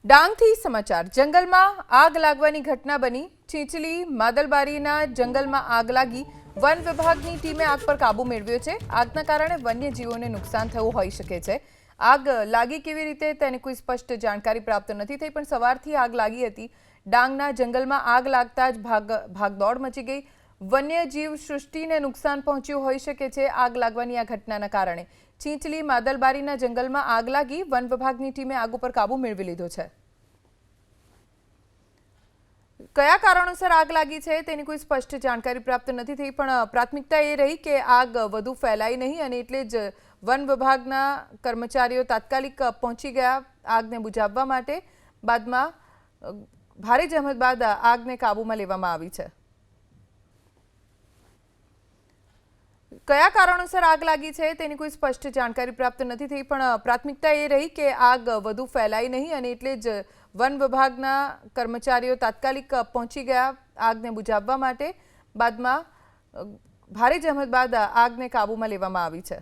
ડાંગથી સમાચાર જંગલમાં આગ લાગવાની ઘટના બની ચીંચલી માદલબારીના જંગલમાં આગ લાગી વન વિભાગની ટીમે આગ પર કાબુ મેળવ્યો છે આગના કારણે વન્યજીવોને નુકસાન થયું હોઈ શકે છે આગ લાગી કેવી રીતે તેની કોઈ સ્પષ્ટ જાણકારી પ્રાપ્ત નથી થઈ પણ સવારથી આગ લાગી હતી ડાંગના જંગલમાં આગ લાગતા જ ભાગદોડ મચી ગઈ વન્યજીવ સૃષ્ટિને નુકસાન પહોંચ્યું હોઈ શકે છે આગ લાગવાની આ ઘટનાના કારણે ચીંચલી માદલબારીના જંગલમાં આગ લાગી વન વિભાગની ટીમે આગ ઉપર કાબુ મેળવી લીધો છે કયા કારણોસર આગ લાગી છે તેની કોઈ સ્પષ્ટ જાણકારી પ્રાપ્ત નથી થઈ પણ પ્રાથમિકતા એ રહી કે આગ વધુ ફેલાય નહીં અને એટલે જ વન વિભાગના કર્મચારીઓ તાત્કાલિક પહોંચી ગયા આગને બુઝાવવા માટે બાદમાં ભારે જહેમત બાદ આગને કાબૂમાં લેવામાં આવી છે કયા કારણોસર આગ લાગી છે તેની કોઈ સ્પષ્ટ જાણકારી પ્રાપ્ત નથી થઈ પણ પ્રાથમિકતા એ રહી કે આગ વધુ ફેલાય નહીં અને એટલે જ વન વિભાગના કર્મચારીઓ તાત્કાલિક પહોંચી ગયા આગને બુઝાવવા માટે બાદમાં ભારે જહેમત બાદ આગને કાબૂમાં લેવામાં આવી છે